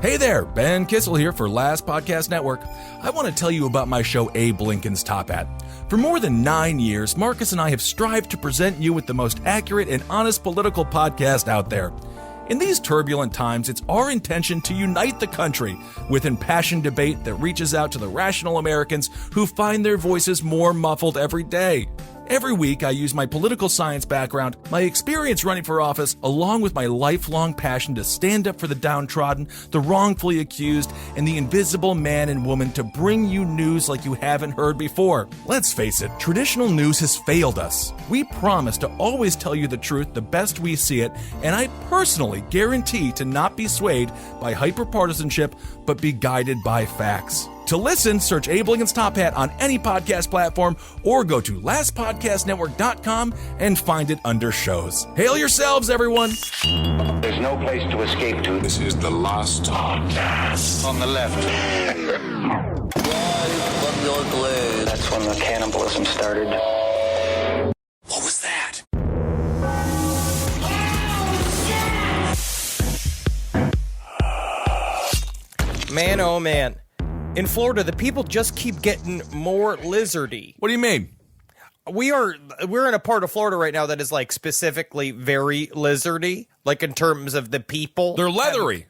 Hey there, Ben Kissel here for Last Podcast Network. I want to tell you about my show Abe Lincoln's Top Hat. For more than 9 years, Marcus and I have strived to present you with the most accurate and honest political podcast out there. In these turbulent times, it's our intention to unite the country with impassioned debate that reaches out to the rational Americans who find their voices more muffled every day. Every week, I use my political science background, my experience running for office, along with my lifelong passion to stand up for the downtrodden, the wrongfully accused, and the invisible man and woman to bring you news like you haven't heard before. Let's face it, traditional news has failed us. We promise to always tell you the truth the best we see it, and I personally guarantee to not be swayed by hyperpartisanship, but be guided by facts. To listen, search Abe Lincoln's Top Hat on any podcast platform or go to lastpodcastnetwork.com and find it under shows. Hail yourselves, everyone! There's no place to escape to. This is the last podcast. On the left. That's when the cannibalism started. What was that? Man, oh man. In Florida, the people just keep getting more lizardy. What do you mean? We're in a part of Florida right now that is like specifically very lizardy, like in terms of the people. They're leathery.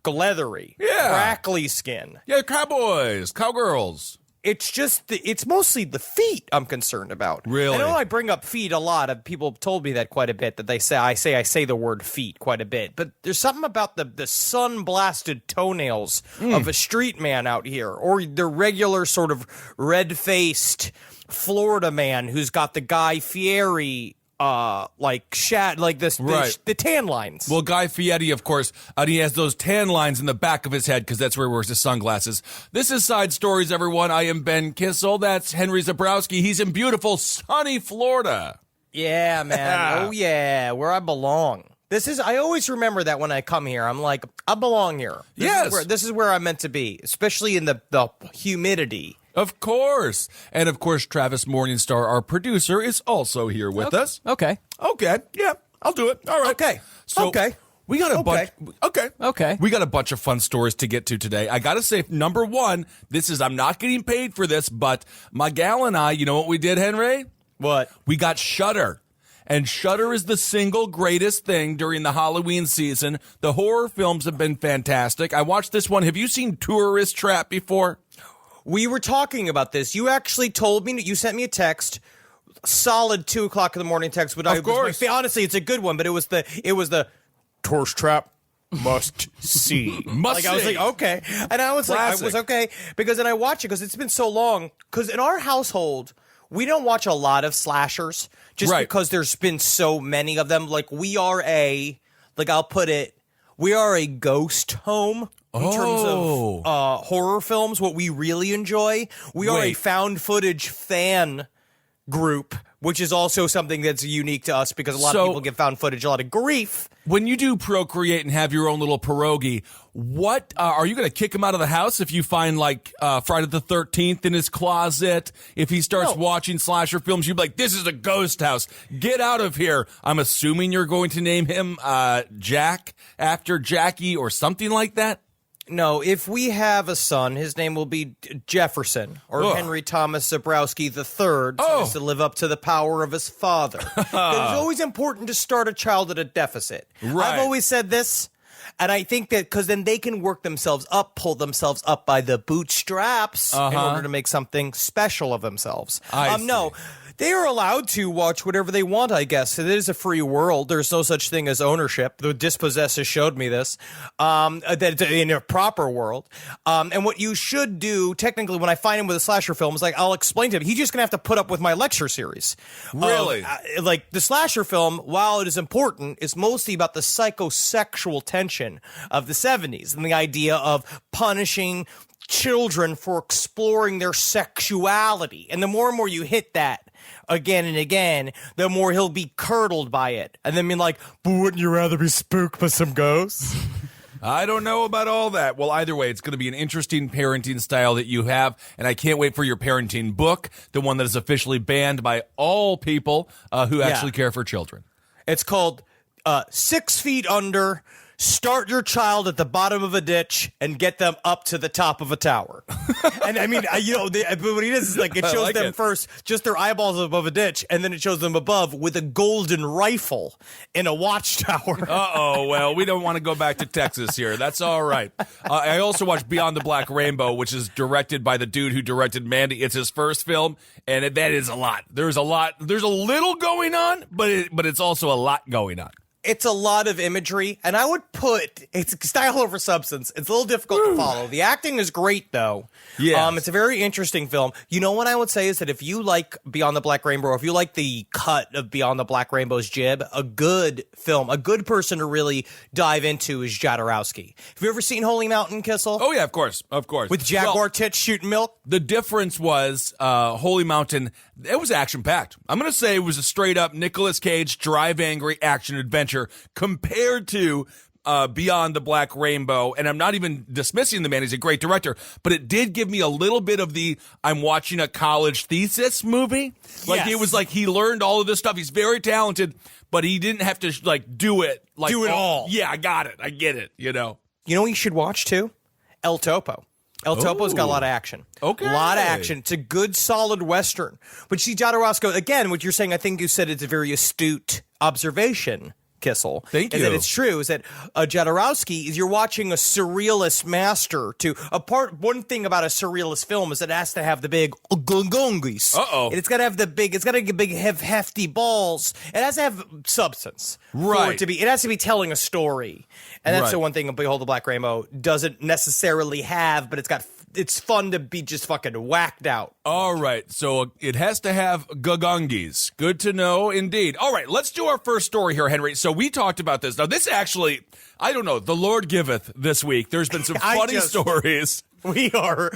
Leathery. Yeah. Crackly skin. Yeah, cowboys, cowgirls. It's mostly the feet I'm concerned about. Really? I know I bring up feet a lot. People have told me that quite a bit, that I say the word feet quite a bit. But there's something about the sun-blasted toenails of a street man out here, or the regular sort of red-faced Florida man who's got the Guy Fieri the tan lines. Well, Guy Fieri, of course, he has those tan lines in the back of his head because that's where he wears his sunglasses. This is Side Stories, everyone. I am Ben Kissel. That's Henry Zabrowski. He's in beautiful, sunny Florida. Yeah, man. Oh, yeah, where I belong. I always remember that when I come here. I'm like, I belong here. This is where I'm meant to be, especially in the humidity. Of course. And of course, Travis Morningstar, our producer, is also here with us. Okay. Yeah, I'll do it. All right. Okay. So okay. We got a bunch. Okay. We got a bunch of fun stories to get to today. I got to say, number one, I'm not getting paid for this, but my gal and I, you know what we did, Henry? What? We got Shudder. And Shudder is the single greatest thing during the Halloween season. The horror films have been fantastic. I watched this one. Have you seen Tourist Trap before? We were talking about this. You actually told me, you sent me a text, solid 2 o'clock in the morning text. But of course. Honestly, it's a good one, but it was the Tourist Trap must see. I was like, okay. And I was Classic. like, I was okay. Because then I watch it because it's been so long. Because in our household, we don't watch a lot of slashers just because there's been so many of them. Like we are we are a ghost home. In terms of horror films, what we really enjoy, we are a found footage fan group, which is also something that's unique to us because a lot of people give found footage a lot of grief. When you do procreate and have your own little pierogi, what are you going to kick him out of the house if you find Friday the 13th in his closet? If he starts watching slasher films, you'd be like, "This is a ghost house. Get out of here." I'm assuming you're going to name him Jack after Jackie or something like that. No, if we have a son, his name will be Jefferson or Henry Thomas Zabrowski III, to live up to the power of his father. It's always important to start a child at a deficit. Right. I've always said this, and I think that because then they can work themselves up, pull themselves up by the bootstraps in order to make something special of themselves. No. They are allowed to watch whatever they want, I guess. It is a free world. There's no such thing as ownership. The Dispossessor showed me this. That in a proper world. And what you should do, technically, when I find him with a slasher film, is I'll explain to him. He's just going to have to put up with my lecture series. Really? The slasher film, while it is important, is mostly about the psychosexual tension of the 70s and the idea of punishing children for exploring their sexuality. And the more and more you hit that again and again, the more he'll be curdled by it. And then but wouldn't you rather be spooked by some ghosts? I don't know about all that. Well, either way, it's going to be an interesting parenting style that you have, and I can't wait for your parenting book, the one that is officially banned by all people who actually care for children. It's called 6 Feet Under, start your child at the bottom of a ditch and get them up to the top of a tower. And I mean, but what he does is like it shows them first just their eyeballs above a ditch, and then it shows them above with a golden rifle in a watchtower. Well, we don't want to go back to Texas here. That's all right. I also watched Beyond the Black Rainbow, which is directed by the dude who directed Mandy. It's his first film, and that is a lot. There's a little going on, but it's also a lot going on. It's a lot of imagery, and I would put it's style over substance. It's a little difficult to follow. The acting is great, though. Yeah, it's a very interesting film. You know what I would say is that if you like Beyond the Black Rainbow, or if you like the cut of Beyond the Black Rainbow's jib, a good film, a good person to really dive into is Jodorowsky. Have you ever seen Holy Mountain, Kissel? Oh yeah, of course. With jaguar tits shooting milk. The difference was Holy Mountain. It was action-packed. I'm going to say it was a straight-up Nicolas Cage drive angry action adventure compared to Beyond the Black Rainbow. And I'm not even dismissing the man. He's a great director. But it did give me a little bit of the I'm watching a college thesis movie. Like, It was like he learned all of this stuff. He's very talented, but he didn't have to, do it. Do it all. Yeah, I got it. I get it, You know what you should watch, too? El Topo. El Topo's got a lot of action. Okay. A lot of action. It's a good, solid Western. But see, Jodorowsky, again, what you're saying, I think you said it's a very astute observation, Kissel. Thank you. Is that it's true, is that Jodorowsky, is you're watching a surrealist master to, one thing about a surrealist film is it has to have the big gongongis. Uh-oh. And it's got to have hefty balls. It has to have substance. Right. It has to be telling a story. And that's the one thing Behold the Black Rainbow doesn't necessarily have, but it's fun to be just fucking whacked out. All right, so it has to have gagongis. Good to know, indeed. All right, let's do our first story here, Henry. So we talked about this. Now, this actually, I don't know, the Lord giveth this week. There's been some funny stories. We are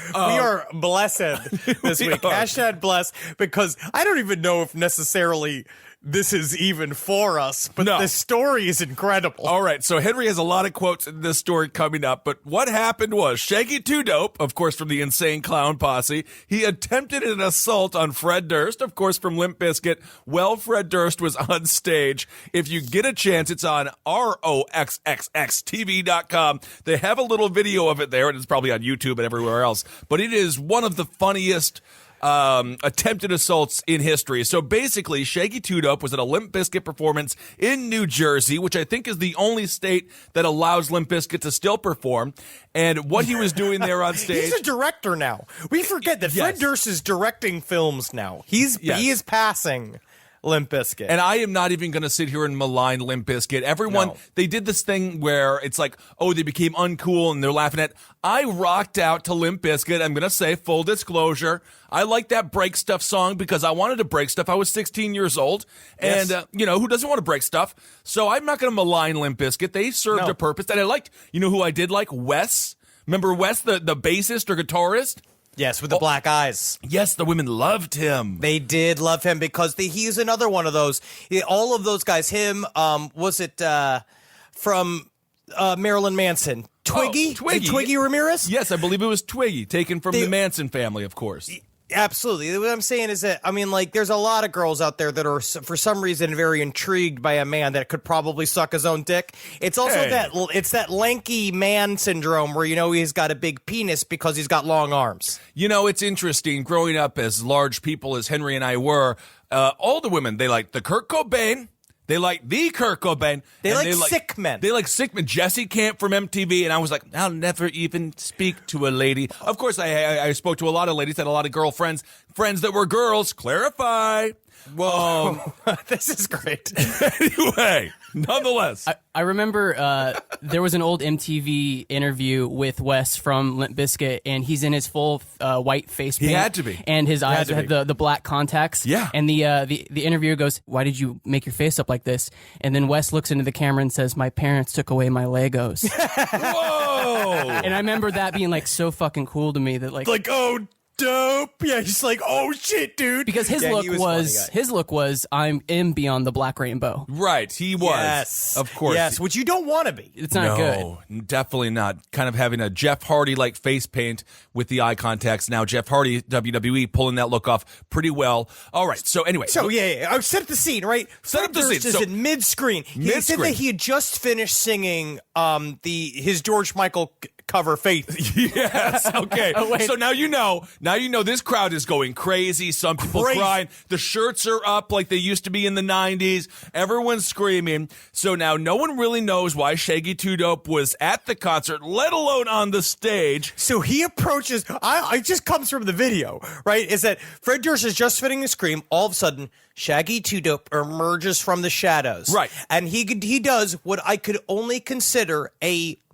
blessed this week. Hashtag blessed, because I don't even know if necessarily this is even for us, but this story is incredible. All right, so Henry has a lot of quotes in this story coming up, but what happened was Shaggy 2 Dope, of course from the Insane Clown Posse, he attempted an assault on Fred Durst, of course from Limp Bizkit, while Fred Durst was on stage. If you get a chance, it's on ROXXXTV.com. They have a little video of it there, and it's probably on YouTube and everywhere else, but it is one of the funniest attempted assaults in history. So basically, Shaggy 2 Dope was at a Limp Bizkit performance in New Jersey, which I think is the only state that allows Limp Bizkit to still perform. And what he was doing there on stage... He's a director now. We forget that Fred Durst is directing films now. He is passing Limp Bizkit. And I am not even going to sit here and malign Limp Bizkit. Everyone, they did this thing where it's like, oh, they became uncool and they're laughing at. I rocked out to Limp Bizkit. I'm going to say, full disclosure, I like that Break Stuff song because I wanted to break stuff. I was 16 years old. And, who doesn't want to break stuff? So I'm not going to malign Limp Bizkit. They served a purpose. And I liked, who I did like? Wes. Remember Wes, the bassist or guitarist? Yes, with the black eyes. Yes, the women loved him. They did love him because he's another one of those. All of those guys. Him, was it from Marilyn Manson? Twiggy? Twiggy Ramirez? Yes, I believe it was Twiggy, taken from the Manson family, of course. Absolutely. What I'm saying is that, there's a lot of girls out there that are, for some reason, very intrigued by a man that could probably suck his own dick. It's also that lanky man syndrome where, he's got a big penis because he's got long arms. It's interesting. Growing up as large people as Henry and I were, all the women, they like the Kurt Cobain. They like the Kurt Cobain. They like sick men. They like sick men. Jesse Camp from MTV. And I was like, I'll never even speak to a lady. Of course, I spoke to a lot of ladies, had a lot of girlfriends, friends that were girls. Clarify. Whoa. This is great. Anyway, nonetheless. I remember there was an old MTV interview with Wes from Limp Bizkit, and he's in his full white face paint. He had to be. And his eyes had the black contacts. Yeah. And the interviewer goes, why did you make your face up like this? And then Wes looks into the camera and says, my parents took away my Legos. Whoa! And I remember that being so fucking cool to me that dope. Yeah, he's like, oh shit, dude. Because his look was I'm in beyond the black rainbow. Right, he was. Yes, of course. Yes, which you don't want to be. It's not good. No, definitely not. Kind of having a Jeff Hardy like face paint with the eye contacts. Now Jeff Hardy, WWE, pulling that look off pretty well. All right. So anyway, I set up the scene, right? Set up the scene. Is in mid-screen. He said that he had just finished singing his George Michael cover Faith. Yes. Okay. Oh, so now you know. Now you know this crowd is going crazy. Some people crying. The shirts are up like they used to be in the 90s. Everyone's screaming. So now no one really knows why Shaggy 2 Dope was at the concert, let alone on the stage. So he approaches. It just comes from the video, right? Is that Fred Durst is just finishing to scream. All of a sudden, Shaggy 2 Dope emerges from the shadows. Right. And he does what I could only consider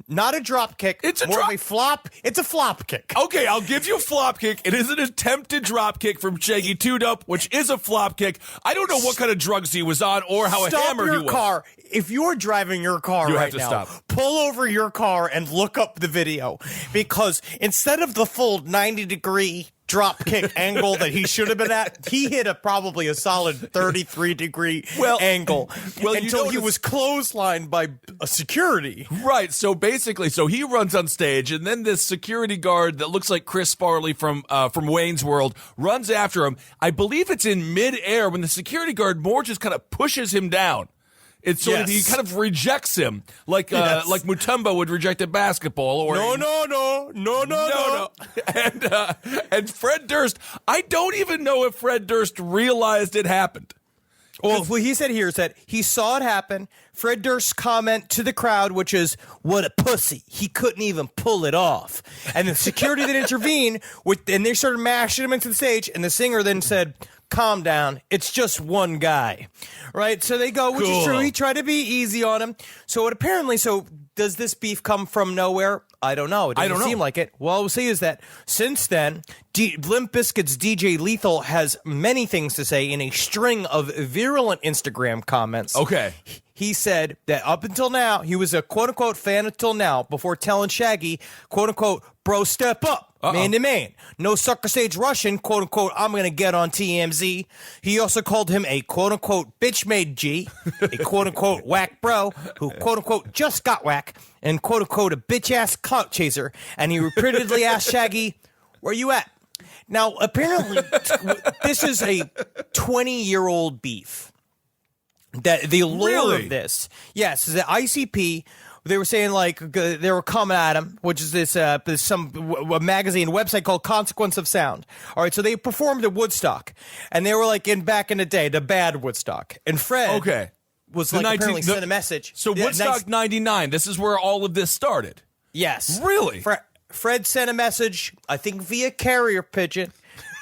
not a drop kick. It's more of a flop. It's a flop kick. Okay, I'll give you a flop kick. It is an attempted drop kick from Shaggy 2 Dope, which is a flop kick. I don't know what kind of drugs he was on or how hammered he was. Stop your car. If you're driving your car You right have to now, stop. Pull over your car and look up the video. Because instead of the full 90-degree drop kick angle that he should have been at, he hit probably a solid 33-degree angle until he was clotheslined by a security. Right. So basically, he runs on stage, and then this security guard that looks like Chris Farley from Wayne's World runs after him. I believe it's in midair when the security guard more just kind of pushes him down. It's sort of, he kind of rejects him like Mutombo would reject a basketball. Or no. And Fred Durst, I don't even know if Fred Durst realized it happened. Well, what he said here is that he saw it happen. Fred Durst's comment to the crowd, which is, what a pussy. He couldn't even pull it off. And the security that intervened, and they started mashing him into the stage, and the singer then said, calm down. It's just one guy. Right? So they go, which is true. He tried to be easy on him. So does this beef come from nowhere? I don't know. It doesn't seem like it. Well, we'll see is that since then, Limp Bizkit's DJ Lethal has many things to say in a string of virulent Instagram comments. Okay. He said that up until now, he was a quote-unquote fan until now, before telling Shaggy, quote-unquote, bro, step up. Man to man. No sucker stage Russian, quote unquote, I'm going to get on TMZ. He also called him a quote unquote bitch made G, a quote unquote whack bro who quote unquote just got whack, and quote unquote a bitch ass clout chaser. And he repeatedly asked Shaggy, where you at? Now, apparently, this is a 20-year-old beef. That the lore of this, yes, is that ICP. They were saying they were coming at him, which is this magazine website called Consequence of Sound. All right, so they performed at Woodstock, and they were back in the day, the bad Woodstock. And Fred was apparently sent a message. So Woodstock 99, this is where all of this started. Yes, really. Fred sent a message, I think via carrier pigeon,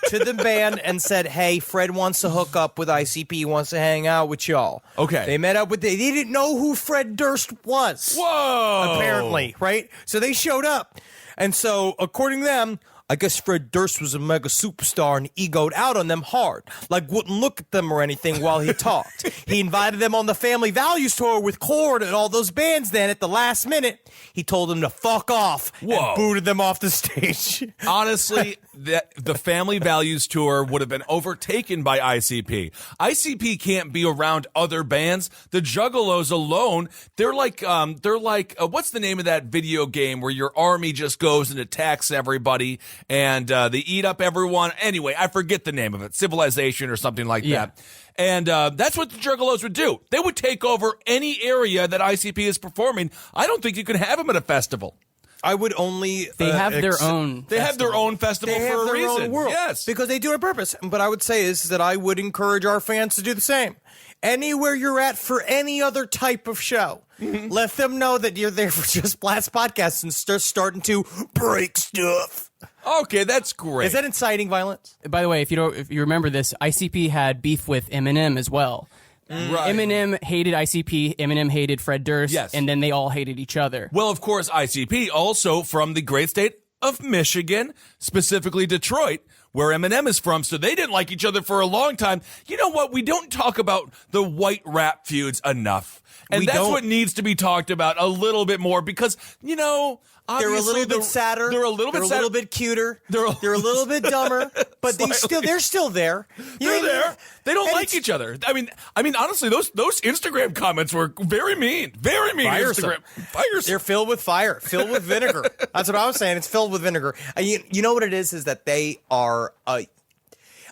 to the band and said, hey, Fred wants to hook up with ICP. He wants to hang out with y'all. Okay. They met up they didn't know who Fred Durst was. Whoa. Apparently, right? So they showed up. And so, according to them, I guess Fred Durst was a mega superstar and egoed out on them hard. Wouldn't look at them or anything while he talked. He invited them on the Family Values tour with Cord and all those bands. Then at the last minute, he told them to fuck off and booted them off the stage. Honestly, the Family Values tour would have been overtaken by ICP. ICP can't be around other bands. The Juggalos alone, they're like what's the name of that video game where your army just goes and attacks everybody? And they eat up everyone. Anyway, I forget the name of it. Civilization or something like that. And that's what the Juggalos would do. They would take over any area that ICP is performing. I don't think you could have them at a festival. I would only... They have their own They have their own festival for a reason. Own world. Yes. Because they do it on purpose. But I would say is that I would encourage our fans to do the same. Anywhere you're at for any other type of show, let them know that you're there for Just Blast Podcasts and start starting to break stuff. Okay, that's great. Is that inciting violence? By the way, if you remember this, ICP had beef with Eminem as well. Right. Eminem hated ICP, Eminem hated Fred Durst, and then they all hated each other. Well, of course, ICP also from the great state of Michigan, specifically Detroit, where Eminem is from, so they didn't like each other for a long time. You know what? We don't talk about the white rap feuds enough. And that's what needs to be talked about a little bit more because, you know, they're a little bit sadder. They're a little bit cuter. They're a little bit dumber, but they're still there. They're there. They don't like each other. I mean, honestly, those Instagram comments were very mean. Very mean. Firesome. Firesome. They're filled with fire, filled with vinegar. That's what I was saying. It's filled with vinegar. You know what it is that they are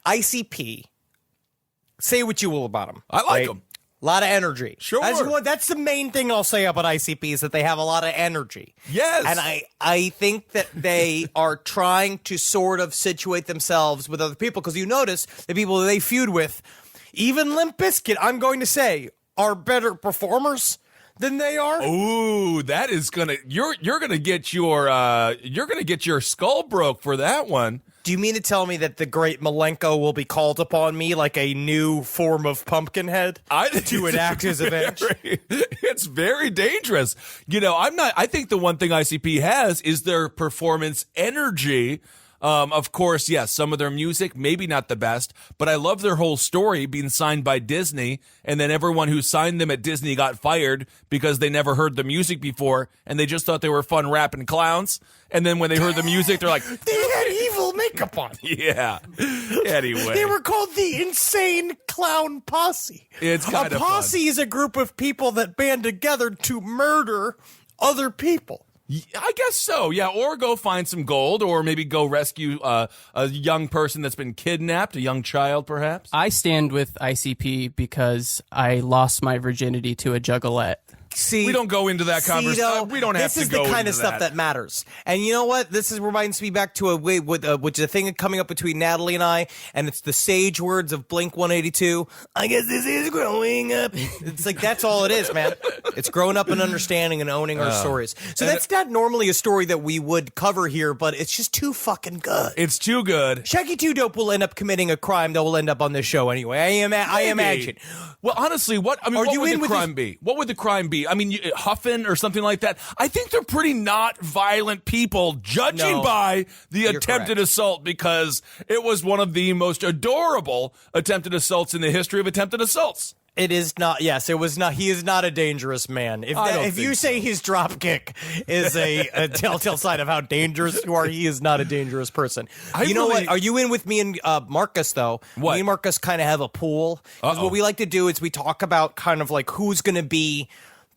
ICP. Say what you will about them. I like them. A lot of energy. Sure. That's the main thing I'll say about ICP is that they have a lot of energy. Yes. And I think that they are trying to sort of situate themselves with other people because you notice the people that they feud with, even Limp Bizkit, I'm going to say, are better performers than they are. Ooh, that is you're gonna get your skull broke for that one. Do you mean to tell me that the great Malenko will be called upon me like a new form of Pumpkinhead to enact his revenge? It's very dangerous. You know, I think the one thing ICP has is their performance energy. Of course, yes, some of their music, maybe not the best, but I love their whole story being signed by Disney, and then everyone who signed them at Disney got fired because they never heard the music before, and they just thought they were fun rapping clowns, and then when they heard the music, they're like... They had evil makeup on. Yeah. Anyway. They were called the Insane Clown Posse. It's kind of fun. A posse is a group of people that band together to murder other people. I guess so, yeah. Or go find some gold, or maybe go rescue a young person that's been kidnapped, a young child, perhaps. I stand with ICP because I lost my virginity to a juggalette. See, we don't go into that conversation. We don't have to go into that. This is the kind of stuff that matters. And you know what? Reminds me back to which is a thing coming up between Natalie and I, and it's the sage words of Blink 182. I guess this is growing up. It's like, that's all it is, man. It's growing up and understanding and owning our stories. So that's not normally a story that we would cover here, but it's just too fucking good. It's too good. Shaggy 2 Dope will end up committing a crime that will end up on this show anyway. I imagine. Well, honestly, what would the crime be? What would the crime be? I mean, Huffin or something like that. I think they're pretty not violent people, judging by the attempted assault, because it was one of the most adorable attempted assaults in the history of attempted assaults. It is not. Yes, it was not. He is not a dangerous man. If you say his drop kick is a telltale sign of how dangerous you are, he is not a dangerous person. You know what? Are you in with me and Marcus, though? What? Me and Marcus kind of have a pool. What we like to do is we talk about kind of like who's going to be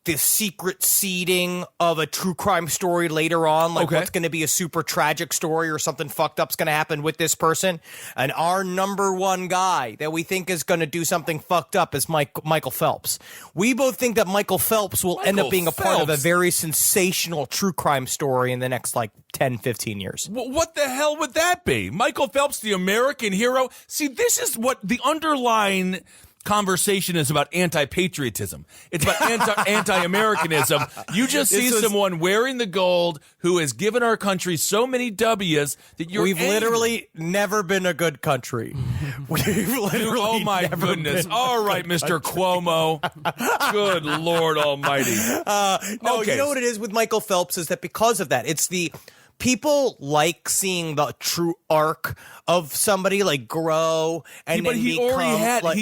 the secret seeding of a true crime story later on, like what's going to be a super tragic story or something fucked up's going to happen with this person. And our number one guy that we think is going to do something fucked up is Michael Phelps. We both think that Michael Phelps will end up being a part of a very sensational true crime story in the next, 10, 15 years. What the hell would that be? Michael Phelps, the American hero? See, this is what the underlying conversation is about. Anti-patriotism. It's about anti-Americanism. You just see someone wearing the gold who has given our country so many W's that we've literally never been a good country. Oh my goodness. All right, Mr. Cuomo. Good Lord Almighty. No, you know what it is with Michael Phelps is that because of that, it's the people like seeing the true arc of somebody grow and but he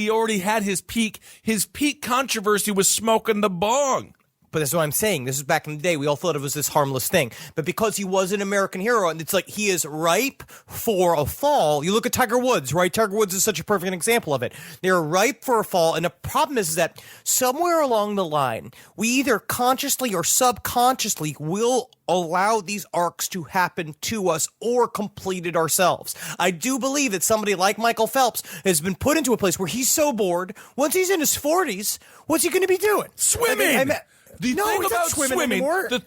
already had his peak. His peak controversy was smoking the bong. But that's what I'm saying. This is back in the day. We all thought it was this harmless thing. But because he was an American hero, and it's like he is ripe for a fall. You look at Tiger Woods, right? Tiger Woods is such a perfect example of it. They're ripe for a fall. And the problem is that somewhere along the line, we either consciously or subconsciously will allow these arcs to happen to us or complete it ourselves. I do believe that somebody like Michael Phelps has been put into a place where he's so bored. Once he's in his 40s, what's he going to be doing? Swimming! The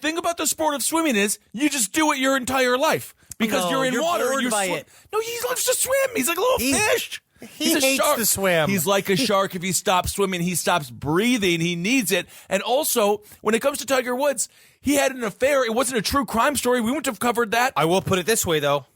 thing about the sport of swimming is you just do it your entire life because you're in water. Bored by it. No, he loves to swim. He's like a little fish. He hates to swim. He's like a shark. If he stops swimming, he stops breathing. He needs it. And also, when it comes to Tiger Woods, he had an affair. It wasn't a true crime story. We wouldn't have covered that. I will put it this way, though.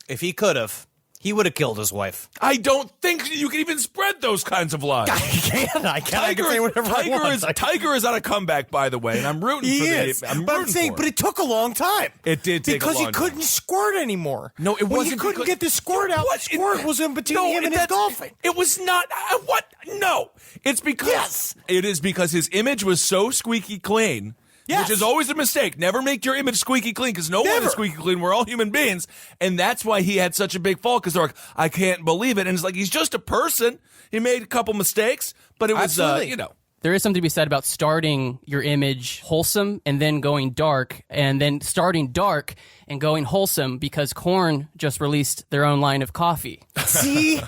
If he could have, He would have killed his wife. I don't think you can even spread those kinds of lies. I can say whatever I want. Tiger is on a comeback, by the way, and I'm rooting for him. But it took a long time. It did take a long time. Because he couldn't squirt anymore. No, it wasn't. He couldn't get the squirt out. The squirt was in between him and his golfing. It was not. What? No. It's because. Yes. It is because his image was so squeaky clean. Yes. Which is always a mistake. Never make your image squeaky clean, because no one is squeaky clean. We're all human beings. And that's why he had such a big fall, because they're like, I can't believe it. And it's like, he's just a person. He made a couple mistakes, but it was, There is something to be said about starting your image wholesome and then going dark, and then starting dark and going wholesome, because Korn just released their own line of coffee. See,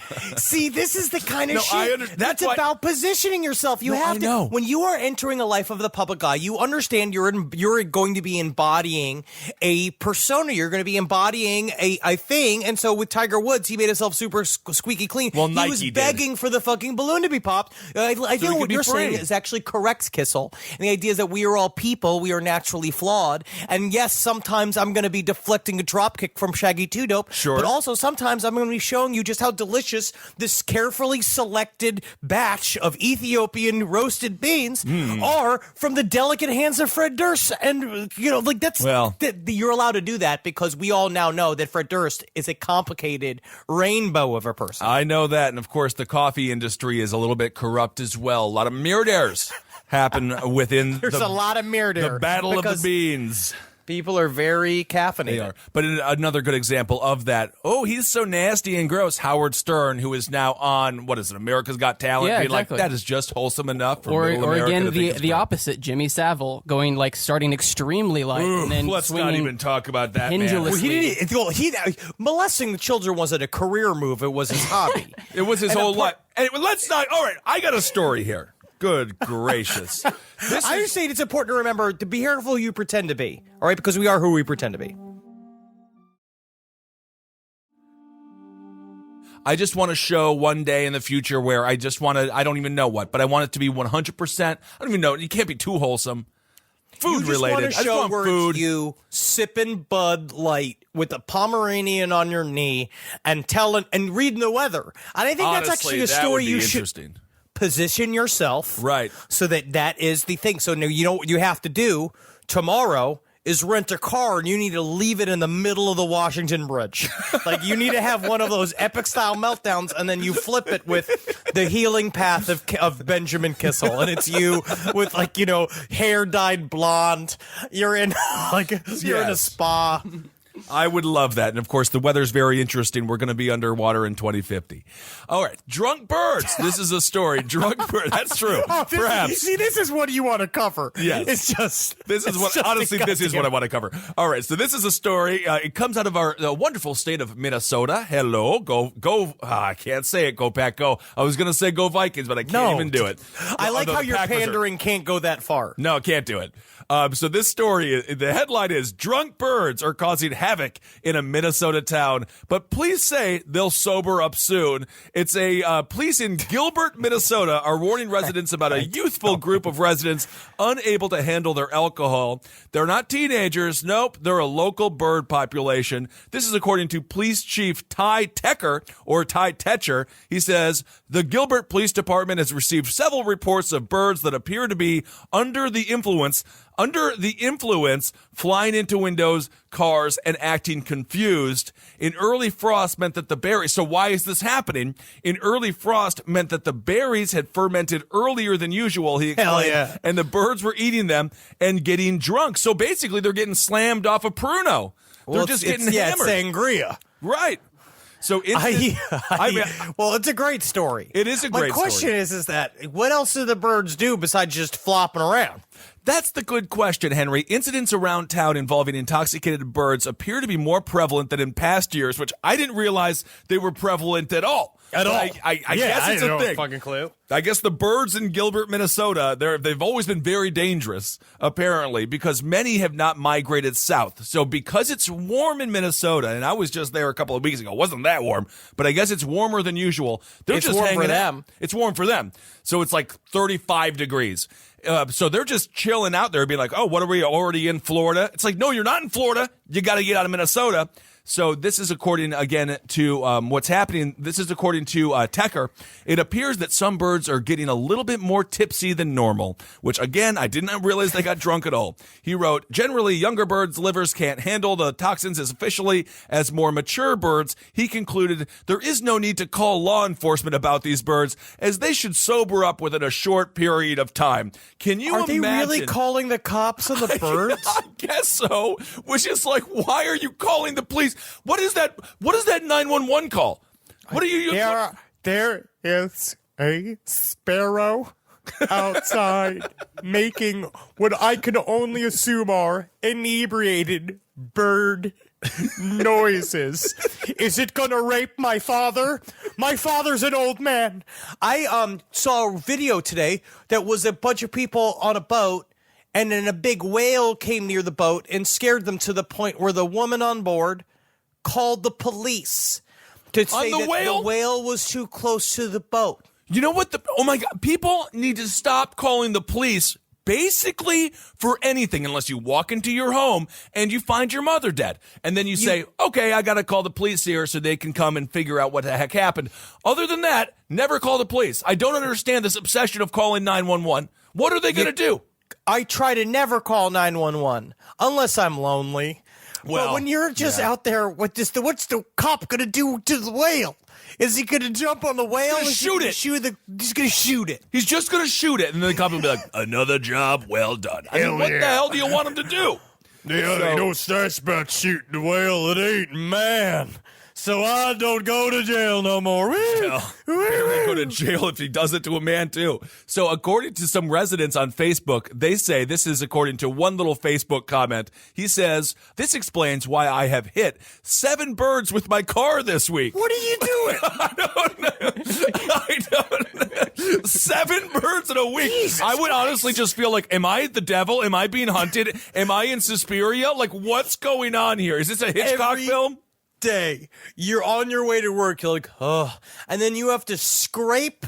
this is the kind of shit that's about positioning yourself. You have to, when you are entering a life of the public eye, you understand you're going to be embodying a persona. You're going to be embodying a thing. And so with Tiger Woods, he made himself super squeaky clean. Well, he was begging for the fucking balloon to be popped. I think what you're saying is actually correct, Kissel. And the idea is that we are all people. We are naturally flawed. And yes, sometimes I'm going to be deflecting a dropkick from Shaggy 2 Dope. Sure. But also sometimes I'm going to be showing you just how delicious this carefully selected batch of Ethiopian roasted beans are from the delicate hands of Fred Durst. And, you're allowed to do that because we all now know that Fred Durst is a complicated rainbow of a person. I know that. And of course, the coffee industry is a little bit corrupt as well. A lot of mirrors happen within There's a lot of murder. The battle of the beans. People are very caffeinated. They are. But another good example of that, he's so nasty and gross, Howard Stern, who is now on, what is it, America's Got Talent? Yeah, exactly. That is just wholesome enough for or America again, to the opposite, Jimmy Savile, starting extremely light and then let's not even talk about that, man. Molesting the children wasn't a career move. It was his hobby. It was his whole life. Anyway, all right, I got a story here. Good gracious. I just say it's important to remember to be careful who you pretend to be, all right? Because we are who we pretend to be. I just want to show one day in the future where I don't even know what, but I want it to be 100%. I don't even know. You can't be too wholesome. Food related. I just want food. You sipping Bud Light with a Pomeranian on your knee and reading the weather. And I think that's actually a story you should position yourself right, so that is the thing. So now you know what you have to do tomorrow is rent a car, and you need to leave it in the middle of the Washington Bridge. Like, you need to have one of those epic style meltdowns, and then you flip it with the healing path of Benjamin Kissel, and it's you with hair dyed blonde. You're in in a spa. I would love that. And of course, the weather's very interesting. We're going to be underwater in 2050. All right. Drunk birds. This is a story. Drunk birds. That's true. Perhaps. This is what you want to cover. Yes. This is what I want to cover. All right. So this is a story. It comes out of our wonderful state of Minnesota. Hello. Go. I can't say it. Go Pack, go. I was going to say go Vikings, but I can't even do it. I like how your pandering can't go that far. No, can't do it. So this story, the headline is drunk birds are causing havoc in a Minnesota town, but please say they'll sober up soon. It's police in Gilbert, Minnesota are warning residents about a youthful group of residents unable to handle their alcohol. They're not teenagers. Nope. They're a local bird population. This is according to Police Chief Ty Techer. He says the Gilbert Police Department has received several reports of birds that appear to be under the influence, flying into windows, cars, and acting confused. In early frost meant that the berries. So why is this happening? In early frost meant that the berries had fermented earlier than usual, he explained, and the birds were eating them and getting drunk. So basically, they're getting slammed off a Pruno. They're just getting hammered. It's sangria. Right. So it's a great story. It is a great story. My question is that what else do the birds do besides just flopping around? That's the good question, Henry. Incidents around town involving intoxicated birds appear to be more prevalent than in past years, which I didn't realize they were prevalent at all. I guess it's a thing. Fucking clue. I guess the birds in Gilbert, Minnesota, they've always been very dangerous, apparently, because many have not migrated south. So because it's warm in Minnesota, and I was just there a couple of weeks ago, it wasn't that warm, but I guess it's warmer than usual. It's just hanging out. It's warm for them. So it's like 35 degrees. So they're just chilling out there, being like, oh, what are we already in Florida? It's like, no, you're not in Florida. You got to get out of Minnesota. So this is according, again, to what's happening. This is according to Tecker. It appears that some birds are getting a little bit more tipsy than normal, which, again, I did not realize they got drunk at all. He wrote, generally, younger birds' livers can't handle the toxins as efficiently as more mature birds. He concluded there is no need to call law enforcement about these birds, as they should sober up within a short period of time. Can you imagine? Are they really calling the cops on the birds? I guess so. Which is like, why are you calling the police? What is that? What is that 911 call? What are you? There is a sparrow outside making what I can only assume are inebriated bird noises. Is it gonna rape my father? My father's an old man. I saw a video today that was a bunch of people on a boat, and then a big whale came near the boat and scared them to the point where the woman on board called the police to say that the whale was too close to the boat. You know what? Oh my God. People need to stop calling the police basically for anything, unless you walk into your home and you find your mother dead. And then you say, okay, I got to call the police here so they can come and figure out what the heck happened. Other than that, never call the police. I don't understand this obsession of calling 911. What are they going to do? I try to never call 911 unless I'm lonely. Well, but when you're just out there with this, what's the cop going to do to the whale? Is he going to jump on the whale? Shoot it. He's going to shoot it. He's just going to shoot it. And then the cop will be like, another job well done. I mean, what the hell do you want him to do? Yeah, you know what's nice about shooting the whale? It ain't man. So I don't go to jail no more. He'll go to jail if he does it to a man, too. So according to some residents on Facebook, they say, this is according to one little Facebook comment, he says, this explains why I have hit 7 birds with my car this week. What are you doing? I don't know. 7 birds in a week. Jesus I would honestly just feel like, am I the devil? Am I being hunted? Am I in Suspiria? Like, what's going on here? Is this a Hitchcock film? Day you're on your way to work, you're like, oh, and then you have to scrape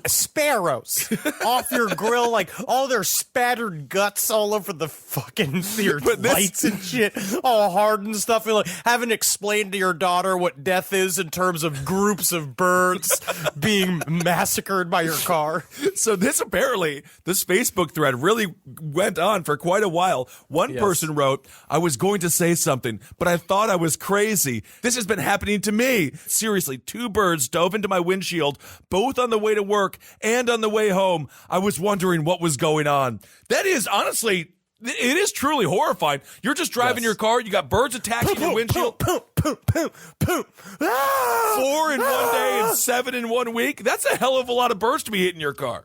sparrows off your grill, like all their spattered guts all over the fucking your lights and shit, all hard and stuff. You're like having to explain to your daughter what death is in terms of groups of birds being massacred by your car. So this Facebook thread really went on for quite a while. One person wrote, I was going to say something, but I thought I was crazy. This has been happening to me. Seriously, 2 birds dove into my windshield, both on the way to work and on the way home. I was wondering what was going on. That is, honestly, it is truly horrifying. You're just driving your car, you got birds attacking your windshield. 4 in one day and 7 in 1 week. That's a hell of a lot of birds to be hitting your car.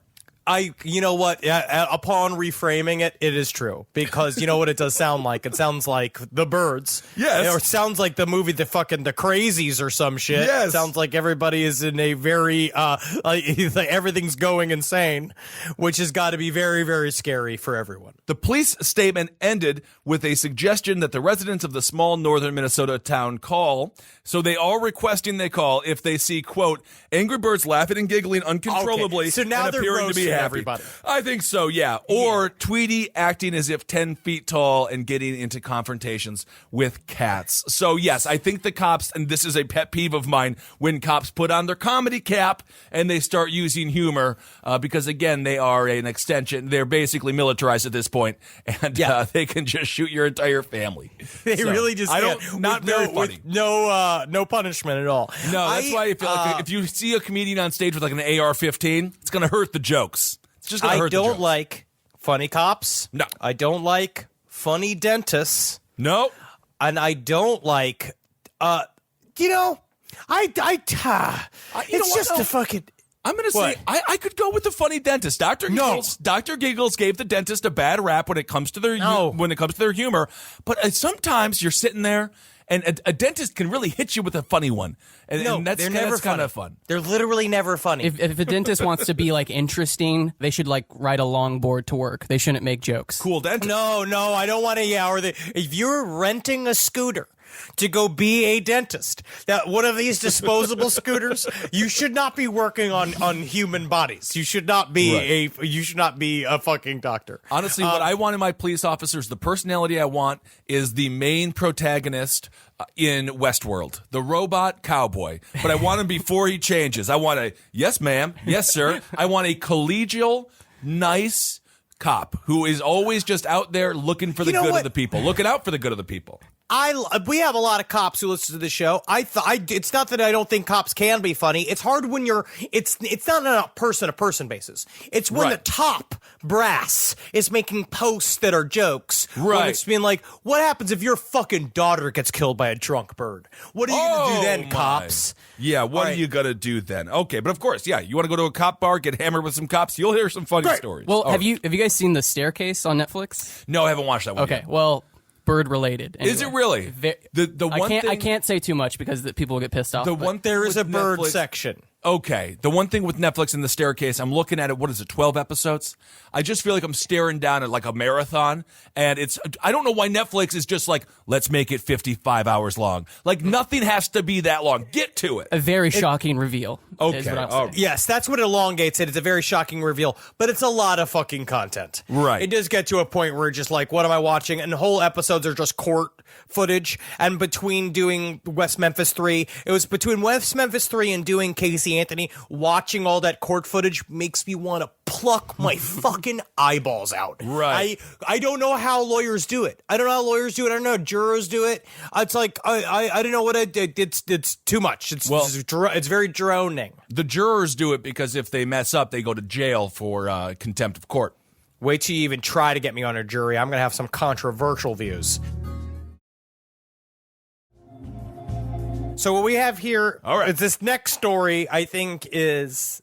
You know what? Upon reframing it, it is true, because you know what it does sound like. It sounds like The Birds. Yes. Or it sounds like the movie The Crazies or some shit. Yes. It sounds like everybody is in a very like everything's going insane, which has got to be very, very scary for everyone. The police statement ended with a suggestion that the residents of the small northern Minnesota town call. So they are requesting they call if they see, quote, angry birds laughing and giggling uncontrollably. Okay. So now and they're appearing to be happy. Everybody. I think so, yeah. Or Tweety acting as if 10 feet tall and getting into confrontations with cats. So yes, I think the cops, and this is a pet peeve of mine, when cops put on their comedy cap and they start using humor, because again, they are an extension. They're basically militarized at this point, and they can just shoot your entire family. They really just not very funny. With no punishment at all. No, that's why I feel like if you see a comedian on stage with like an AR-15, it's going to hurt the jokes. It's just going to hurt the jokes. I don't like funny cops. No. I don't like funny dentists. No. And I don't like, it's just a fucking... I'm going to say, I could go with the funny dentist. Dr. Giggles gave the dentist a bad rap when it comes to their humor. But sometimes you're sitting there, and a dentist can really hit you with a funny one. And that's kind of fun. They're literally never funny. If a dentist wants to be like interesting, they should like ride a longboard to work. They shouldn't make jokes. Cool dentist. No, I don't want to. If you're renting a scooter to go be a dentist. That one of these disposable scooters, you should not be working on human bodies. You should not be a fucking doctor. Honestly, what I want in my police officers, the personality I want is the main protagonist in Westworld, the robot cowboy. But I want him before he changes. I want a yes, ma'am, yes, sir. I want a collegial, nice cop who is always just out there looking for the good of the people, looking out for the good of the people. We have a lot of cops who listen to the show. It's not that I don't think cops can be funny. It's hard when it's not on a person-to-person basis. It's when the top brass is making posts that are jokes. Right. When it's being like, what happens if your fucking daughter gets killed by a drunk bird? What are you going to do then, cops? Yeah, what are you going to do then? Okay, but of course, yeah, you want to go to a cop bar, get hammered with some cops, you'll hear some funny stories. Well, have you guys seen The Staircase on Netflix? No, I haven't watched that one Okay, yet. well, bird related. Anyway. Is it really? I can't say too much because people will get pissed off. There is a bird section. Okay, the one thing with Netflix in The Staircase, I'm looking at it, what is it, 12 episodes? I just feel like I'm staring down at like a marathon, and I don't know why Netflix is just like, let's make it 55 hours long. Like, nothing has to be that long. Get to it. A very shocking reveal. Okay, yes, that's what elongates it. It's a very shocking reveal, but it's a lot of fucking content. Right. It does get to a point where you're just like, what am I watching? And the whole episodes are just court footage. And between doing West Memphis 3, it was between West Memphis 3 and doing Casey Anthony, watching all that court footage makes me want to pluck my fucking eyeballs out. Right. I don't know how lawyers do it. I don't know how lawyers do it. I don't know how jurors do it. It's like, I don't know what it's too much. It's very droning. The jurors do it because if they mess up, they go to jail for contempt of court. Wait till you even try to get me on a jury. I'm going to have some controversial views. So what we have here, this next story, I think, is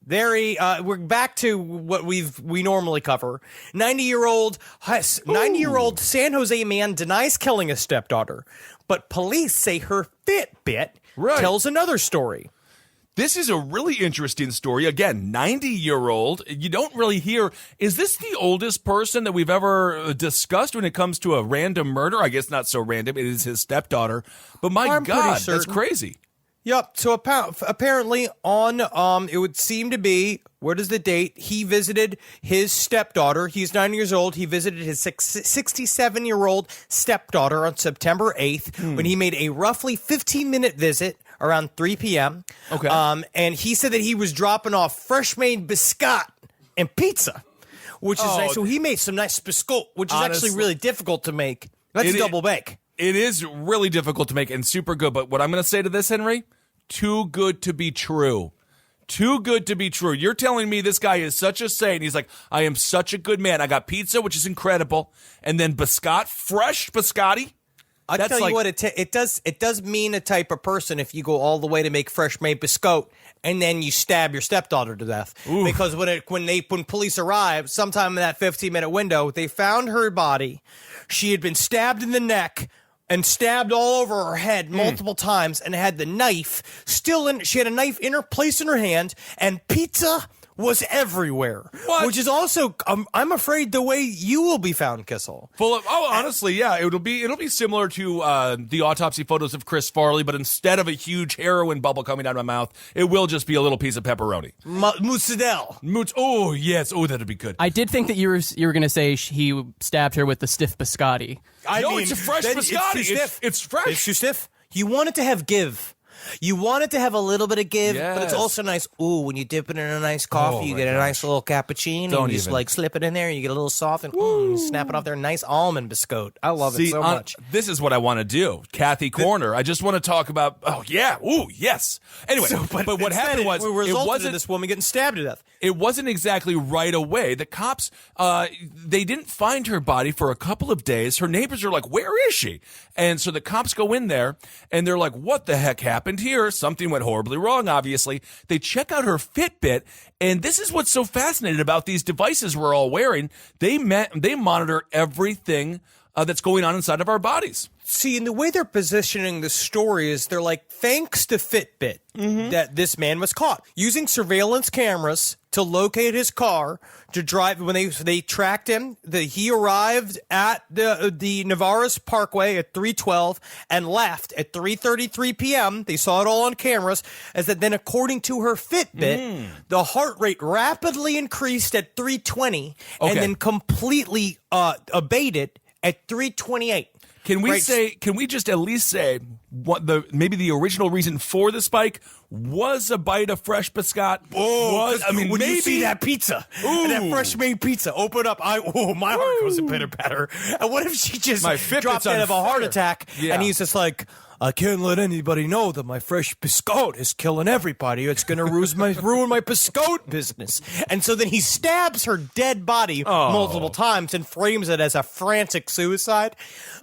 very. We're back to what we normally cover. 90-year-old San Jose man denies killing his stepdaughter, but police say her Fitbit tells another story. This is a really interesting story. Again, 90-year-old. You don't really hear, is this the oldest person that we've ever discussed when it comes to a random murder? I guess not so random. It is his stepdaughter. But my God, that's crazy. Yep. So apparently on, it would seem to be, what is the date? He visited his stepdaughter. He's 90 years old. He visited his 67-year-old stepdaughter on September 8th when he made a roughly 15-minute visit around 3 p.m. Okay. And he said that he was dropping off fresh-made biscuit and pizza, which is nice. So he made some nice biscuit, which is actually really difficult to make. That's a double bake. It is really difficult to make and super good. But what I'm going to say to this, Henry, too good to be true. Too good to be true. You're telling me this guy is such a saint. He's like, I am such a good man. I got pizza, which is incredible. And then biscuit, fresh biscotti. I'll tell you what, it does mean a type of person if you go all the way to make fresh-made biscuit and then you stab your stepdaughter to death. Ooh. Because when police arrived, sometime in that 15-minute window, they found her body. She had been stabbed in the neck and stabbed all over her head multiple times and had the knife still in. She had a knife placed in her hand, and pizza was everywhere. What? Which is also, I'm afraid, the way you will be found, Kissel. Full of, honestly, yeah, it'll be similar to the autopsy photos of Chris Farley, but instead of a huge heroin bubble coming out of my mouth, it will just be a little piece of pepperoni. Mozzarella. Oh yes, that'd be good. I did think that you were going to say he stabbed her with the stiff biscotti. It's a fresh biscotti. It's fresh. It's too stiff. You want it to have give. You want it to have a little bit of give, but it's also nice. Ooh, when you dip it in a nice coffee, you get a nice little cappuccino. And you just like slip it in there, and you get a little soft, and you snap it off there. Nice almond biscuit. I love it so much. This is what I want to do, Kathy Corner. I just want to talk about. Oh yeah, yes. Anyway, but what happened was it wasn't this woman getting stabbed to death. It wasn't exactly right away. The cops, they didn't find her body for a couple of days. Her neighbors are like, "Where is she?" And so the cops go in there, and they're like, "What the heck happened here? Something went horribly wrong, obviously." They check out her Fitbit, and this is what's so fascinating about these devices we're all wearing. They monitor everything that's going on inside of our bodies. See, and the way they're positioning the story is they're like, thanks to Fitbit, that this man was caught using surveillance cameras to locate his car to drive. When they tracked him, he arrived at the Navarres Parkway at 3:12 and left at 3:33 p.m. They saw it all on cameras. As that, then according to her Fitbit, the heart rate rapidly increased at 3:20 and then completely abated at 3:28. Can we just at least say what maybe the original reason for the spike was a bite of fresh biscuit? When you see that pizza, and that fresh made pizza, open up, my heart goes a pitter-patter. And what if she just dropped out of a heart attack, and he's just like, I can't let anybody know that my fresh biscuit is killing everybody. It's going to ruin my biscuit business. And so then he stabs her dead body multiple times and frames it as a frantic suicide.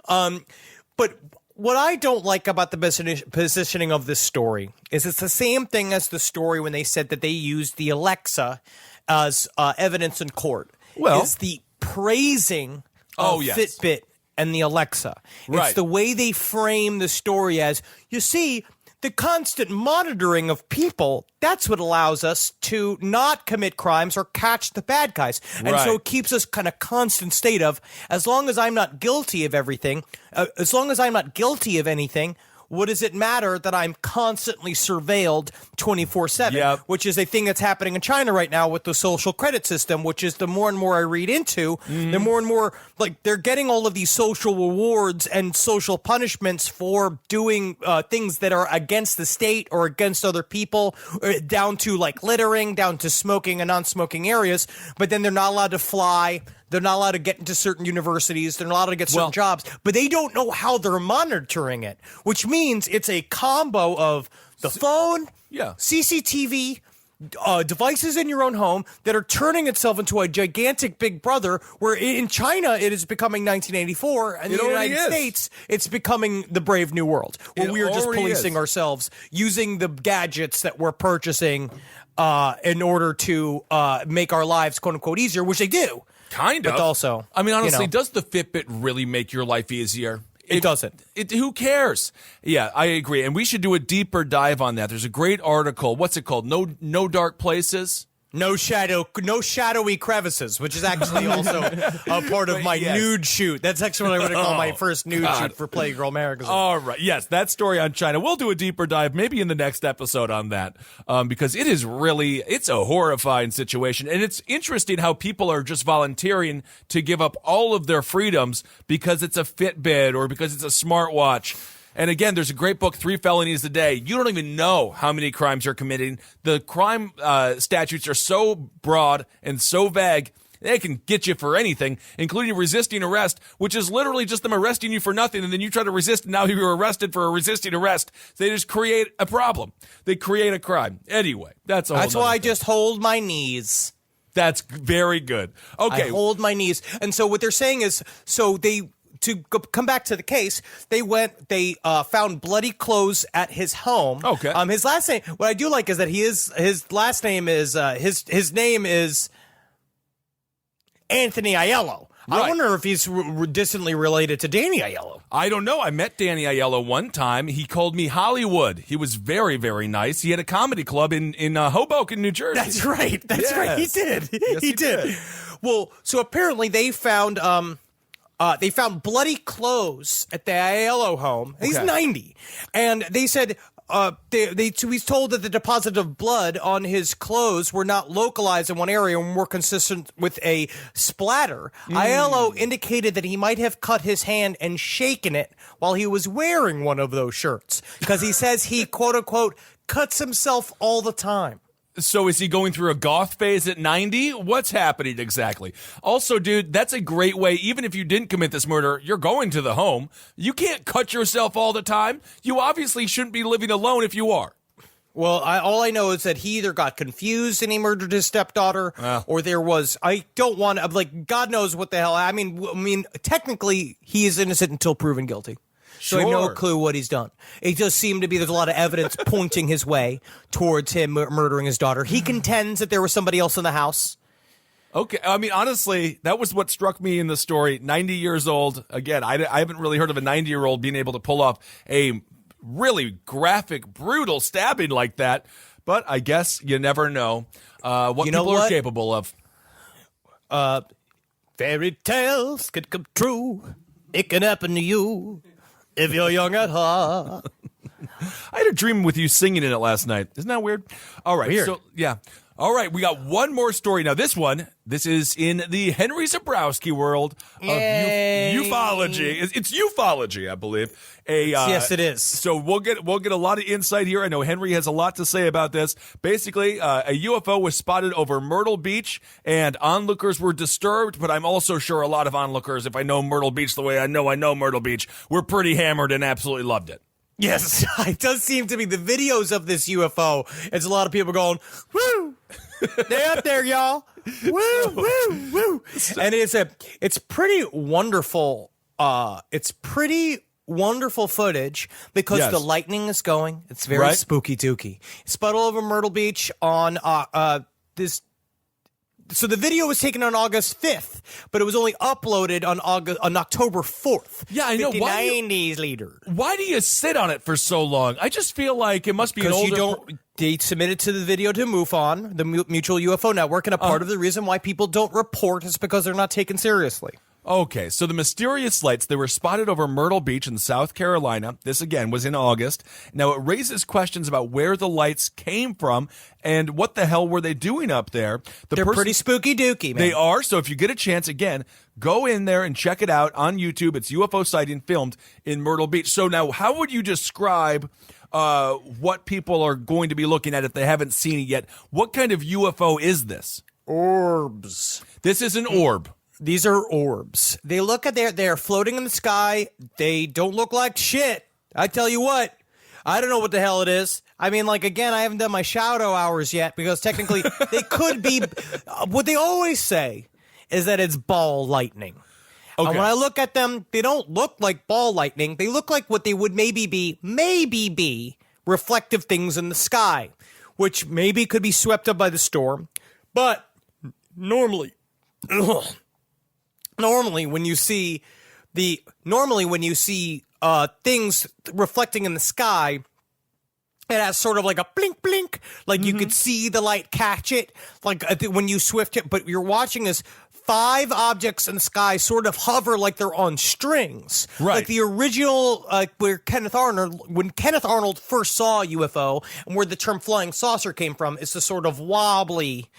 But what I don't like about the positioning of this story is it's the same thing as the story when they said that they used the Alexa as evidence in court. Well, it's the praising of Fitbit and the Alexa. Right. It's the way they frame the story as, you see, the constant monitoring of people, that's what allows us to not commit crimes or catch the bad guys. And so it keeps us kind of constant state of, as long as I'm not guilty of everything, as long as I'm not guilty of anything, what does it matter that I'm constantly surveilled 24/7? Which is a thing that's happening in China right now with the social credit system, which is the more and more I read into, the more and more, like, they're getting all of these social rewards and social punishments for doing things that are against the state or against other people, down to, like, littering, down to smoking and non-smoking areas, but then they're not allowed to fly. They're not allowed to get into certain universities. They're not allowed to get certain jobs, but they don't know how they're monitoring it, which means it's a combo of the phone, CCTV, devices in your own home that are turning itself into a gigantic Big Brother, where in China it is becoming 1984, and in the United States it's becoming the Brave New World, where we are just policing ourselves using the gadgets that we're purchasing in order to make our lives, quote unquote, easier, which they do. Kind of. But also, I mean, honestly, does the Fitbit really make your life easier? It doesn't. Who cares? Yeah, I agree. And we should do a deeper dive on that. There's a great article. What's it called? No Dark Places? No shadowy crevices, which is actually also a part of my nude shoot. That's actually what I'm going to call my first nude shoot for Playgirl Magazine. All right. Yes, that story on China. We'll do a deeper dive maybe in the next episode on that, because it's a horrifying situation. And it's interesting how people are just volunteering to give up all of their freedoms because it's a Fitbit or because it's a smartwatch. And again, there's a great book, 3 Felonies a Day. You don't even know how many crimes you're committing. The crime statutes are so broad and so vague, they can get you for anything, including resisting arrest, which is literally just them arresting you for nothing, and then you try to resist, and now you're arrested for a resisting arrest. They just create a problem. They create a crime. Anyway, that's why I just hold my knees. That's very good. Okay. I hold my knees. And so what they're saying is, to come back to the case, they found bloody clothes at his home. Okay. His last name, what I do like is that his last name is, his name is Anthony Aiello. Right. I wonder if he's distantly related to Danny Aiello. I don't know. I met Danny Aiello one time. He called me Hollywood. He was very, very nice. He had a comedy club in Hoboken, New Jersey. That's right. That's right. He did. Yes, he did. Well, so apparently they found bloody clothes at the Aiello home. He's 90. And they said he's told that the deposit of blood on his clothes were not localized in one area and were consistent with a splatter. Aiello indicated that he might have cut his hand and shaken it while he was wearing one of those shirts, because he says he, quote unquote, cuts himself all the time. So is he going through a goth phase at 90? What's happening exactly? Also, dude, that's a great way. Even if you didn't commit this murder, you're going to the home. You can't cut yourself all the time. You obviously shouldn't be living alone if you are. Well, all I know is that he either got confused and he murdered his stepdaughter, or there was, I don't want to, like, God knows what the hell. I mean, technically, he is innocent until proven guilty. So I have no clue what he's done. It does seem to be there's a lot of evidence pointing his way towards him murdering his daughter. He contends that there was somebody else in the house. Okay. I mean, honestly, that was what struck me in the story. 90 years old. Again, I haven't really heard of a 90-year-old being able to pull off a really graphic, brutal stabbing like that. But I guess you never know what people are capable of. Fairy tales could come true. It can happen to you if you're young at heart. I had a dream with you singing in it last night. Isn't that weird? All right. Weird. So, yeah. All right. We got one more story. Now, this is in the Henry Zebrowski world of ufology. It's ufology, I believe. Yes, it is. So we'll get a lot of insight here. I know Henry has a lot to say about this. Basically, a UFO was spotted over Myrtle Beach, and onlookers were disturbed, but I'm also sure a lot of onlookers, if I know Myrtle Beach the way I know Myrtle Beach, were pretty hammered and absolutely loved it. Yes, it does seem to be the videos of this UFO. It's a lot of people going, woo! They up there, y'all. Woo, woo, woo. And it's pretty wonderful. It's pretty wonderful footage because the lightning is going. It's very spooky dooky. It's spotted over Myrtle Beach on this. So the video was taken on August 5th, but it was only uploaded on October 4th. Yeah, I know. 59 days later. Why do you sit on it for so long? I just feel like it must be an older... They submitted to the video to MUFON, the Mutual UFO Network, and a part of the reason why people don't report is because they're not taken seriously. Okay, so the mysterious lights, they were spotted over Myrtle Beach in South Carolina. This, again, was in August. Now, it raises questions about where the lights came from and what the hell were they doing up there. They're pretty spooky dooky, man. They are, so if you get a chance, again, go in there and check it out on YouTube. It's UFO sighting filmed in Myrtle Beach. So now, how would you describe what people are going to be looking at if they haven't seen it yet? What kind of UFO is this? Orbs. This is an orb. These are orbs. They look at they're floating in the sky. They don't look like shit. I tell you what, I don't know what the hell it is. I mean, like, again, I haven't done my shadow hours yet because technically they could be. What they always say is that it's ball lightning. Okay. And when I look at them, they don't look like ball lightning. They look like what they would maybe be reflective things in the sky, which maybe could be swept up by the storm. But normally when you see things reflecting in the sky, it has sort of like a blink blink, like you could see the light catch it, like when you swift it. But you're watching as 5 objects in the sky sort of hover like they're on strings, right? Like the original, when Kenneth Arnold first saw a UFO, and where the term flying saucer came from, is the sort of wobbly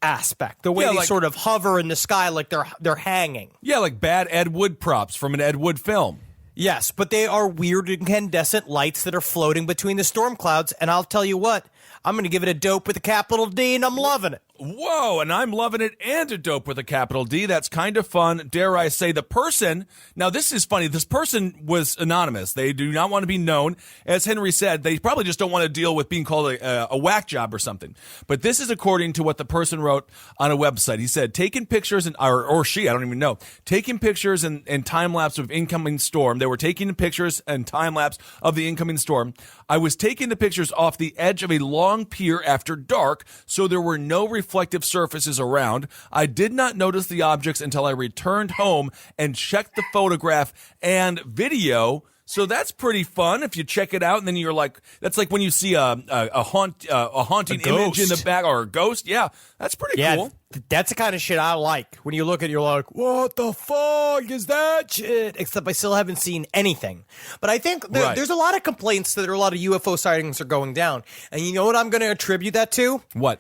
aspect, the way they sort of hover in the sky like they're hanging. Yeah, like bad Ed Wood props from an Ed Wood film. Yes, but they are weird incandescent lights that are floating between the storm clouds, and I'll tell you what, I'm going to give it a dope with a capital D, and I'm loving it. Whoa, and I'm loving it, and a dope with a capital D. That's kind of fun. Dare I say, the person, now this is funny, this person was anonymous. They do not want to be known. As Henry said, they probably just don't want to deal with being called a whack job or something. But this is according to what the person wrote on a website. He said, taking pictures, or she, I don't even know, taking pictures and time-lapse of incoming storm. They were taking pictures and time-lapse of the incoming storm. I was taking the pictures off the edge of a long pier after dark, so there were no reflective surfaces around. I did not notice the objects until I returned home and checked the photograph and video. So that's pretty fun if you check it out, and then you're like, that's like when you see a haunting image in the back, or a ghost. Yeah, that's pretty cool. That's the kind of shit I like. When you look at it, you're like, what the fuck is that shit? Except I still haven't seen anything. But I think there's a lot of complaints that a lot of UFO sightings are going down. And you know what I'm going to attribute that to? What?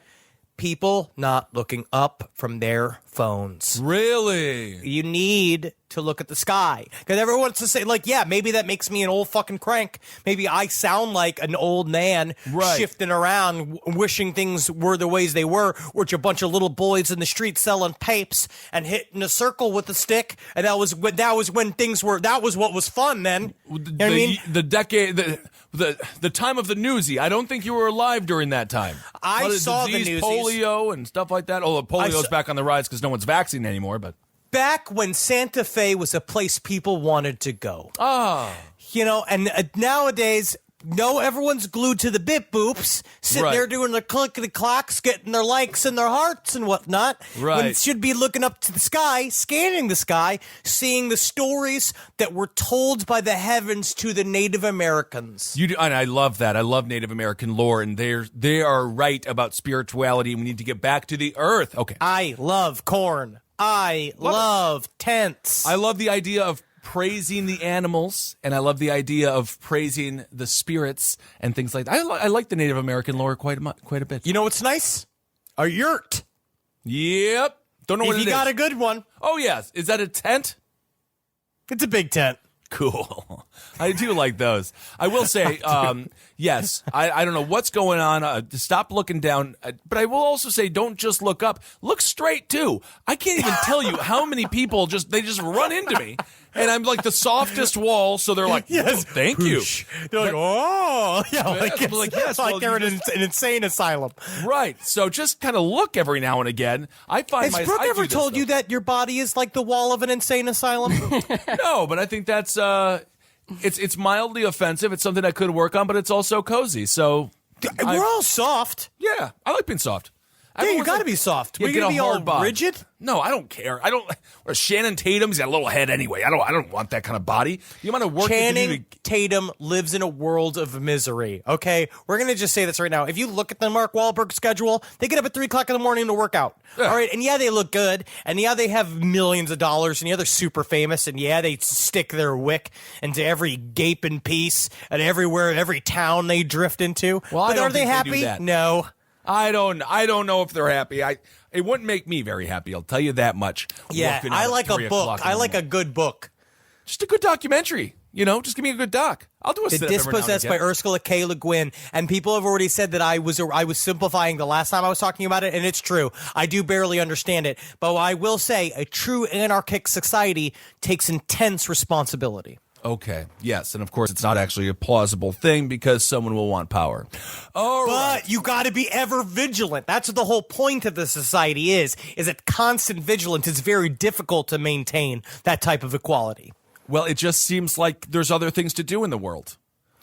People not looking up from their phones. Really? You need to look at the sky. Because everyone wants to say, like, yeah, maybe that makes me an old fucking crank. Maybe I sound like an old man shifting around, wishing things were the ways they were, which a bunch of little boys in the street selling papes and hitting a circle with a stick. And that was when things were, that was what was fun then. You know what I mean? The decade... The time of the newsy. I don't think you were alive during that time. I saw the newsies. Polio and stuff like that. Although polio's back on the rise because no one's vaccinated anymore. But back when Santa Fe was a place people wanted to go. Oh. You know, and nowadays No, everyone's glued to the bip boops, sitting Right. there doing their clickety-clocks, getting their likes and their hearts and whatnot. Right. When it should be looking up to the sky, scanning the sky, seeing the stories that were told by the heavens to the Native Americans. You do, and I love that. I love Native American lore, and they are right about spirituality. We need to get back to the earth. Okay. I love corn. I love tents. I love the idea of praising the animals, and I love the idea of praising the spirits and things like that. I like the Native American lore quite a bit. You know what's nice? A yurt. Yep. Don't know what If it you got is. a good one, Oh, yes. Is that a tent? it's a big tent. Cool. I do like those. I will say, yes, I don't know what's going on. Stop looking down. But I will also say, don't just look up. Look straight, too. I can't even tell you how many people they just run into me. And I'm like the softest wall, so they're like, yes, thank you. They're like, oh. Yeah, yes, like well, they're in you an insane asylum. Right. So just kind of look every now and again. I find Has Brooke ever told you that your body is like the wall of an insane asylum? No, but I think that's it's mildly offensive. It's something I could work on, but it's also cozy. So We're all soft. yeah, I like being soft. Yeah, you got to be soft. Yeah, We're get going to a be all hard bod. rigid? No, I don't care. I don't. Well, Shannon Tatum's got a little head anyway. I don't want that kind of body. The amount of work you have to do Channing Tatum lives in a world of misery, okay? We're going to just say this right now. If you look at the Mark Wahlberg schedule, they get up at 3 o'clock in the morning to work out. Yeah. All right, and yeah, they look good, and yeah, they have millions of dollars, and yeah, they're super famous, and yeah, they stick their wick into every gaping piece and every town they drift into. Well, I but don't are they think they do happy? that. No. I don't know if they're happy. It wouldn't make me very happy. I'll tell you that much. Yeah, Working out I at like 3 a book. o'clock in I the like a morning. good book. Just a good documentary. Just give me a good doc. I'll do a The sit-up every now and Dispossessed by again. Ursula K. Le Guin, and people have already said that I was simplifying the last time I was talking about it, and it's true. I do barely understand it, but I will say a true anarchic society takes intense responsibility. Okay. Yes, and of course, it's not actually a plausible thing because someone will want power. All right. But you got to be ever vigilant. That's what the whole point of the society is that constant vigilance is very difficult to maintain that type of equality. Well, it just seems like there's other things to do in the world.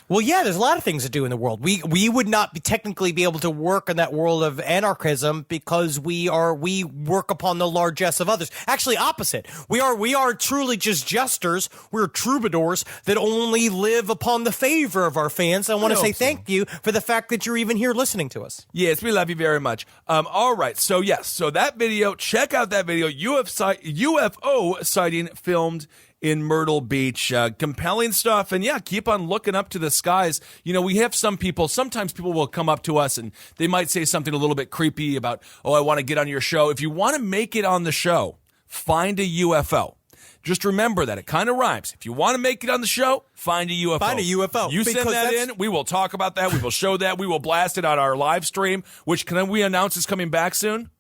Well, yeah, there's a lot of things to do in the world. We would not technically be able to work in that world of anarchism because we work upon the largesse of others. Actually, opposite. We are truly just jesters. We're troubadours that only live upon the favor of our fans. I want to say thank you for the fact that you're even here listening to us. Yes, we love you very much. All right. So yes. So that video. Check out that video. UFO sighting filmed in Myrtle Beach. Compelling stuff. And yeah, keep on looking up to the skies. We have sometimes people will come up to us and they might say something a little bit creepy about, oh, I want to get on your show. If you want to make it on the show, find a UFO. Just remember that. It kind of rhymes. If you want to make it on the show, find a UFO. Find a UFO. You send Because that in. We will talk about that. We will show that. We will blast it on our live stream, which can we announce is coming back soon?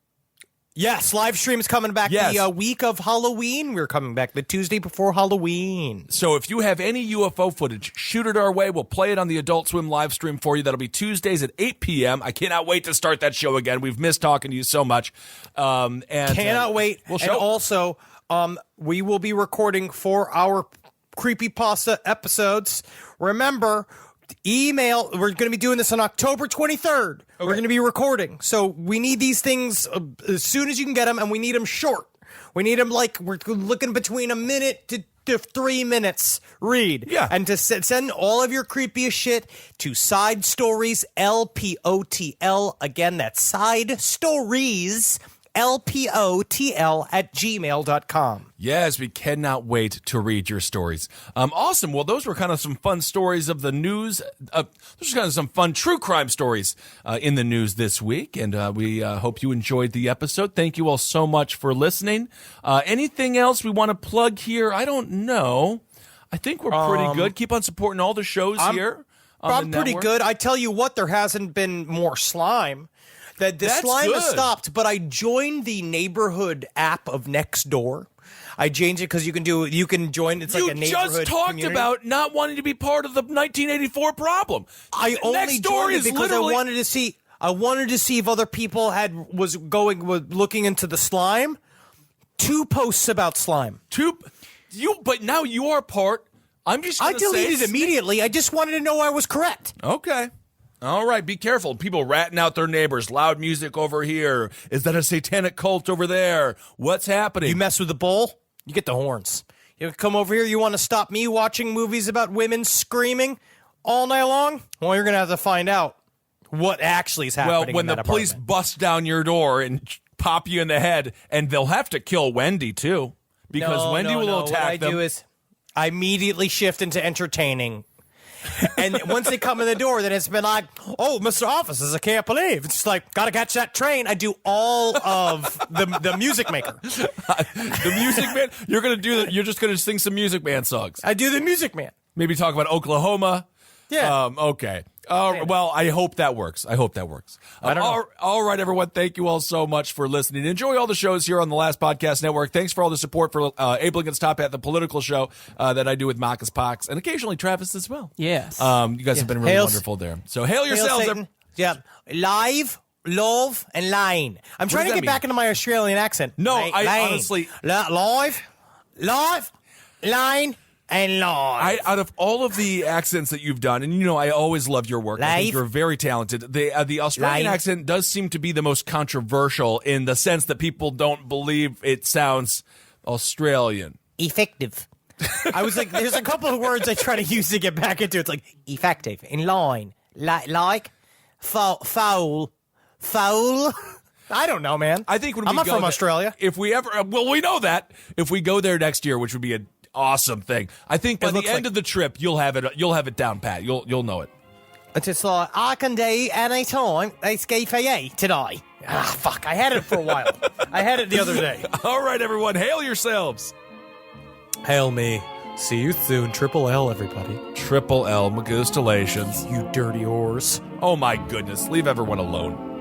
Yes, live stream is coming back the week of Halloween. We're coming back the Tuesday before Halloween. So if you have any UFO footage, shoot it our way. We'll play it on the Adult Swim live stream for you. That'll be Tuesdays at 8 p.m. I cannot wait to start that show again. We've missed talking to you so much. Cannot wait. We'll and also, we will be recording 4-hour creepypasta episodes. Remember, email. We're going to be doing this on October 23rd. Okay. We're going to be recording. So we need these things as soon as you can get them, and we need them short. We need them we're looking between a minute to 3 minutes read. Yeah. And to send all of your creepiest shit to Side Stories, LPOTL. Again, that's Side Stories, LPOTL @gmail.com. Yes, we cannot wait to read your stories. Awesome. Well, those were kind of some fun stories of the news. Those are kind of some fun true crime stories in the news this week. And we hope you enjoyed the episode. Thank you all so much for listening. Anything else we want to plug here? I don't know. I think we're pretty good. Keep on supporting all the shows here. I'm pretty good. I tell you what, there hasn't been more slime. The slime has stopped, but I joined the neighborhood app of Nextdoor. I changed it because you can join. It's like a neighborhood. You just talked community. about not wanting to be part of the 1984 problem. I only joined it because I wanted to see if other people was looking into the slime. 2 posts about slime. But now you are part I'm just I going to say... deleted it immediately. I just wanted to know I was correct. Okay. All right, be careful. People ratting out their neighbors. Loud music over here. Is that a satanic cult over there? What's happening? You mess with the bull, you get the horns. You come over here, you want to stop me watching movies about women screaming all night long? Well, you're going to have to find out what actually is happening. Well, when the police bust down your door and pop you in the head, and they'll have to kill Wendy, too, because Wendy will attack what I them. do is I immediately shift into entertaining. And once they come in the door, then it's been like, oh, Mr. Officers, I can't believe. It's just like, gotta catch that train. I do all of the Music Maker. The Music Man? You're just gonna sing some Music Man songs. I do the Music Man. Maybe talk about Oklahoma. Yeah. Okay. Well, I hope that works. I don't know. All right, everyone. Thank you all so much for listening. Enjoy all the shows here on the Last Podcast Network. Thanks for all the support for Abe Lincoln's Top Hat, the political show that I do with Marcus Pox, and occasionally Travis as well. Yes. You guys have been really wonderful there. So hail yourselves. Satan. Yeah. Live, love, and line. I'm trying to get back into my Australian accent. No, I honestly... Live, line, and live. Out of all of the accents that you've done, and you know I always loved your work. I think you're very talented. The Australian accent does seem to be the most controversial in the sense that people don't believe it sounds Australian. Effective. I was like, there's a couple of words I try to use to get back into. It's like effective, in line, like, foul. I don't know, man. I think when I'm not from Australia. If we ever, well, we know that if we go there next year, which would be an awesome thing. I think by the end of the trip, you'll have it down pat. You'll know it. It's just like, I can do any time. It's good for you today. Ah, fuck. I had it for a while. I had it the other day. All right, everyone. Hail yourselves. Hail me. See you soon. Triple L, everybody. Triple L. Magustalations. You dirty whores. Oh, my goodness. Leave everyone alone.